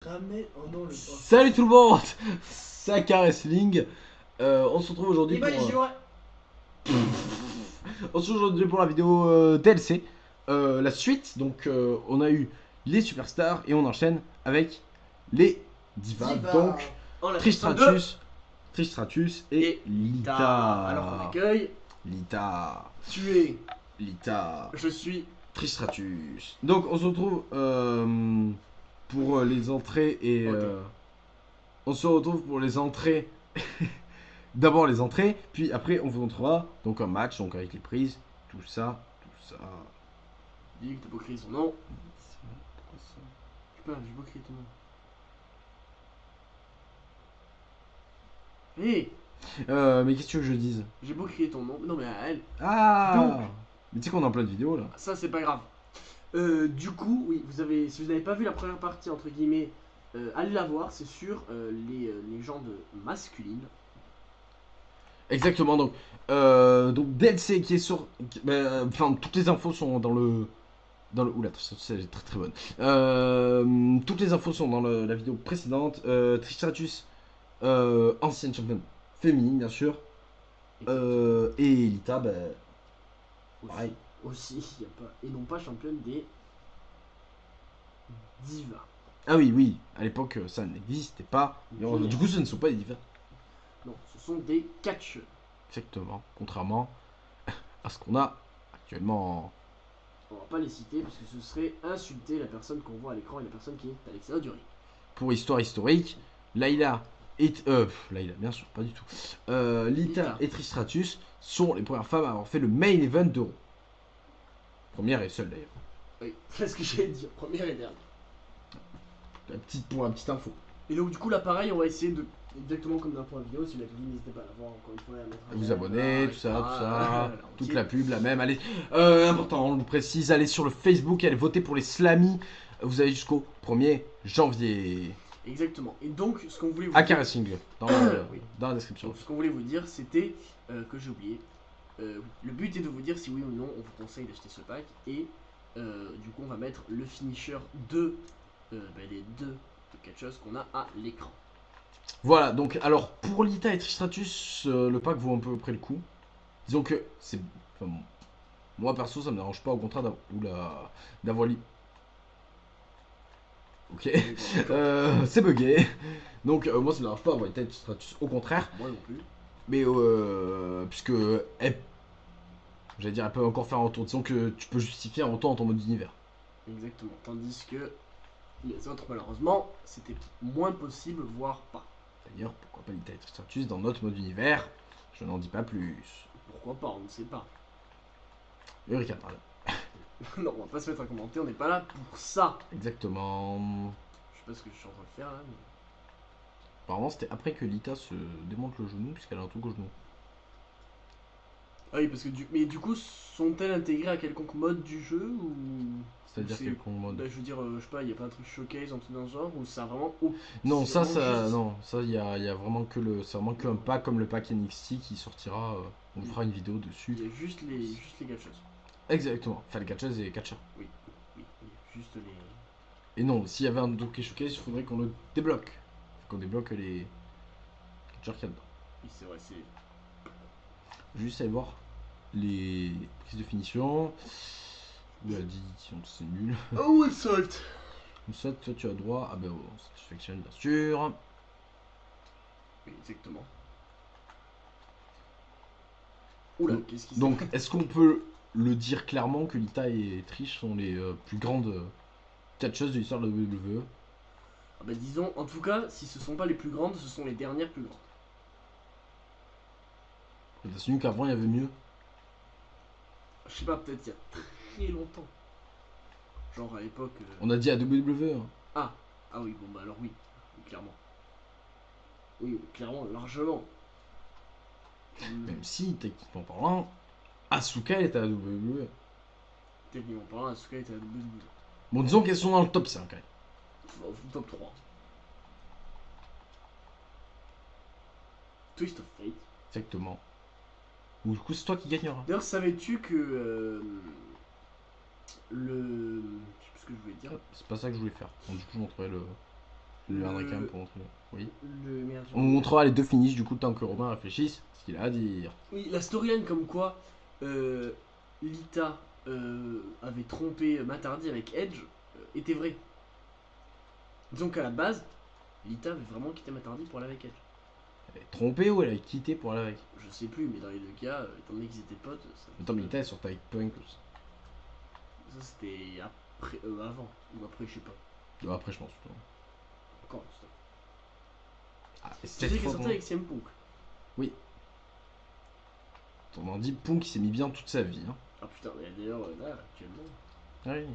ramène. Oh non, le. Salut tout le monde, c'est Aka Wrestling. On se retrouve aujourd'hui pour. On se retrouve aujourd'hui pour la vidéo DLC. La suite, donc on a eu les superstars et on enchaîne avec les divas. Donc Trish Stratus et Lita. Alors on accueille. Lita. Tu es. Lita. Je suis. Trish Stratus. Donc on se retrouve pour les entrées et. Ok. On se retrouve pour les entrées. D'abord les entrées, puis après on vous montrera donc un match, donc avec les prises, tout ça, tout ça. Dis que t'as pas créé son nom. Je sais pas, j'ai pas créé ton nom. Hé, Mais qu'est-ce que tu veux que je dise? j'ai beau créer ton nom. Non mais à elle. Ah Donc. Mais tu sais qu'on est en plein de vidéos là. Ça c'est pas grave. Du coup, oui, si vous n'avez pas vu la première partie entre guillemets, allez la voir. C'est sur les légendes masculines. Exactement, donc DLC qui est sur. Enfin, toutes les infos sont dans le. Oula, c'est très très bonne. Toutes les infos sont dans la vidéo précédente. Trish Stratus, ancienne championne féminine, bien sûr. Et Lita, pareil. Aussi, y a pas, et non pas championne des divas. Ah oui, oui, à l'époque ça n'existait pas. Du coup, ce ne sont pas des divas. Non, ce sont des catcheurs. Exactement, contrairement à ce qu'on a actuellement. On va pas les citer parce que ce serait insulter la personne qu'on voit à l'écran et la personne qui est à l'extérieur du ring. Pour histoire historique, Layla et. Layla, bien sûr, pas du tout. Lita et Trish Stratus sont les premières femmes à avoir fait le main event de Raw. Première et seule d'ailleurs. Oui, c'est ce que j'allais dire, première et dernière. Pour la petite info. Et donc, du coup, là, pareil, on va essayer de. Exactement comme dans la première vidéo, si vous l'avez vu, n'hésitez pas à la voir encore une fois. À vous abonner, tout ça. Toute la pub, la même. Allez, important, on le précise, allez sur le Facebook, allez voter pour les Slammy. Vous avez jusqu'au 1er janvier. Exactement. Et donc, ce qu'on voulait vous dire. Aka Wrestling, dans la description. Donc, ce qu'on voulait vous dire, c'était que j'ai oublié. Le but est de vous dire si oui ou non on vous conseille d'acheter ce pack. Et du coup, on va mettre le finisher de les deux catcheuses qu'on a à l'écran. Voilà, donc alors pour Lita et Trish Stratus, le pack vaut un peu près le coup. Disons que c'est. Enfin, moi perso, ça me dérange pas, au contraire d'avoir Ok, c'est bugué. Donc moi ça me dérange pas d'avoir Lita et Trish Stratus, au contraire. Moi non plus. Mais puisque j'allais dire, elle peut encore faire un retour. Disons que tu peux justifier un retour en ton mode d'univers. Exactement. Tandis que les autres, malheureusement, c'était moins possible, voire pas. D'ailleurs, pourquoi pas Lita et Trish Stratus dans notre mode d'univers? Je n'en dis pas plus. Pourquoi pas, on ne sait pas. Eureka, pardon. Non, on va pas se mettre à commenter, on n'est pas là pour ça. Exactement. Je sais pas ce que je suis en train de faire là, mais. Apparemment, c'était après que Lita se démonte le genou, puisqu'elle a un truc au genou. Ah oui, parce que du coup, sont-elles intégrées à quelconque mode du jeu ou. C'est-à-dire quelconque mode. Bah, je veux dire, je sais pas, il y a pas un truc showcase en tout dans ce genre ou ça a vraiment. Non, ça, il y a vraiment que c'est vraiment qu'un pack comme le pack NXT qui sortira. On fera une vidéo dessus. Il y a juste les catcheuses. Exactement. Enfin, les catcheuses et les catcheurs. Oui, juste les. Et non, s'il y avait un Donkey Showcase, il faudrait qu'on le débloque. Qu'on débloque les catcheurs qu'il y a dedans. Oui, c'est vrai, c'est. Juste aller voir les prises de finition. Il a dit c'est nul. Oh, insult! Ça, toi tu as droit. Ah ben oh, satisfaction bien sûr. Oui, exactement. Oula, qu'est-ce qui se Donc, est-ce qu'on peut le dire clairement que Lita et Trish sont les plus grandes catcheuses de l'histoire de la WWE? Ah bah disons, en tout cas, si ce sont pas les plus grandes, ce sont les dernières plus grandes. T'as su qu'avant il y avait mieux? Je sais pas, peut-être il y a très longtemps. Genre à l'époque. On a dit à WWE. Hein. Ah oui, bon bah alors oui, clairement. Oui, clairement, largement. Même si, techniquement parlant, Asuka est à la WWE. Techniquement parlant, Asuka est à la WWE. Bon, disons qu'elles sont dans le top 5 quand même. Top 3. Twist of Fate. Exactement. Ou du coup, c'est toi qui gagneras. D'ailleurs, savais-tu que le. Je sais plus ce que je voulais dire. C'est pas ça que je voulais faire. Donc, du coup, je montrerai le. Je le regarderai quand même pour montrer. Oui. Merde, On montrera les deux finishes du coup, le temps que Robin réfléchisse ce qu'il a à dire. Oui, la storyline comme quoi Lita avait trompé Matt Hardy avec Edge était vraie. Disons qu'à la base, Lita avait vraiment quitté Matt Hardy pour aller avec Edge. Elle est trompée ou elle a quitté pour aller avec? Je sais plus, mais dans les deux cas, étant donné qu'ils étaient potes, Attends, mais Lita est sur avec Punk aussi. ça c'était après, avant ou après, je sais pas. Ouais, après, je pense. Plutôt. Encore, c'est Ah, et c'est cette qu'elle fois, sortait avec CM Punk. oui. On en dit Punk qui s'est mis bien toute sa vie. Hein. Ah putain, mais d'ailleurs, là, actuellement. Oui.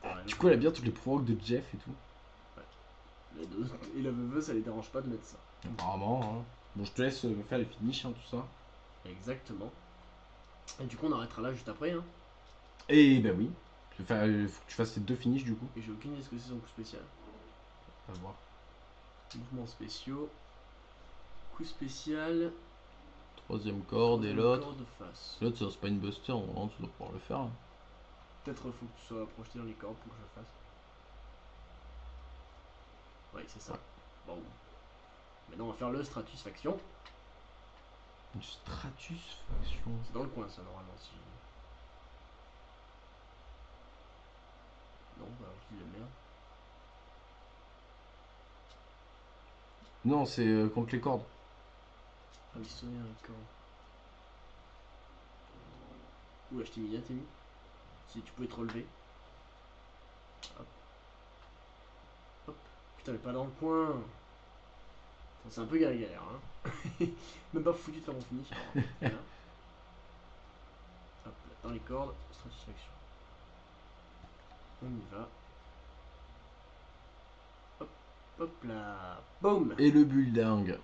Ouais, Du coup, elle a bien toutes les provoques de Jeff et tout. les deux, et la veuve, ça les dérange pas de mettre ça. Apparemment. Hein. Bon, je te laisse faire les finishes, hein, tout ça. Exactement. Et du coup, on arrêtera là juste après. Hein. Et ben oui. Faut que tu fasses ces deux finishes du coup. Et j'ai aucune idée de ce que c'est son coup spécial. On va voir. Mouvements spéciaux. Coup spécial. Troisième corde et l'autre. Corde face. L'autre, c'est un Spinebuster. Normalement, tu dois pouvoir le faire. Hein. Peut-être faut que tu sois projeté dans les cordes pour que je le fasse. Ouais, c'est ça. Ouais. Bon. Maintenant, on va faire le Stratus Faction. Une Stratus Faction. C'est dans le coin, ça, normalement. Si... Non, bah, alors je dis la merde. Non, c'est contre les cordes. Ah oui, sonner un corps. Oula, je t'ai mis là, t'es mis. Si tu pouvais te relever. Hop. Hop. Putain, mais pas dans le coin. C'est un peu galère, hein. Même pas foutu de faire mon finish. Voilà. Hop, là, dans les cordes, satisfaction. On y va. Hop, hop là. Boum. Et le building.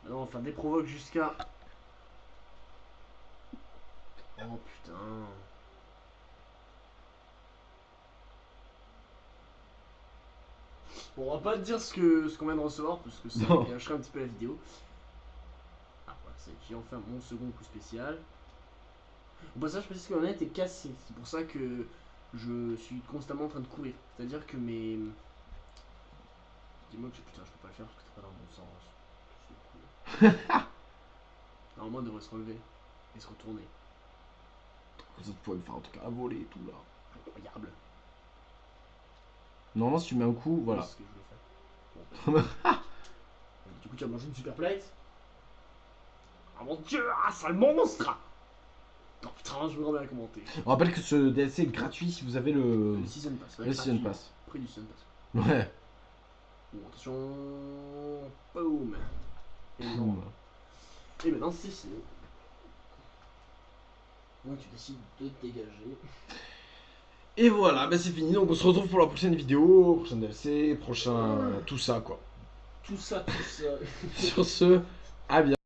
Maintenant, on va faire des provoques jusqu'à... Oh putain. Bon, on va pas te dire ce qu'on vient de recevoir parce que ça gâcherait un petit peu la vidéo. Ah voilà, j'ai enfin mon second coup spécial. Au passage, je précise que ma manette est cassée. C'est pour ça que je suis constamment en train de courir. C'est-à-dire que mes... Dis-moi que putain, je peux pas le faire parce que c'est pas dans le bon sens. C'est cool. Normalement, il devrait se relever et se retourner. Ça pourrait me faire un truc à voler et tout là. Incroyable. Normalement, si tu mets un coup, voilà. C'est ce que je voulais faire. Bon. Du coup, tu as mangé une super plate. Ah mon dieu, ah sale monstre. Oh putain, je me remets à commenter. On rappelle que ce DLC est gratuit si vous avez le Season Pass. le Season Pass. Prix du Season Pass. Ouais. Bon, attention. Boum. Et Boum. Et maintenant, c'est fini. Donc, tu décides de te dégager. Et voilà, bah c'est fini. Donc on se retrouve pour la prochaine vidéo, prochain DLC, prochain tout ça quoi. Tout ça, tout ça. Sur ce, à bientôt.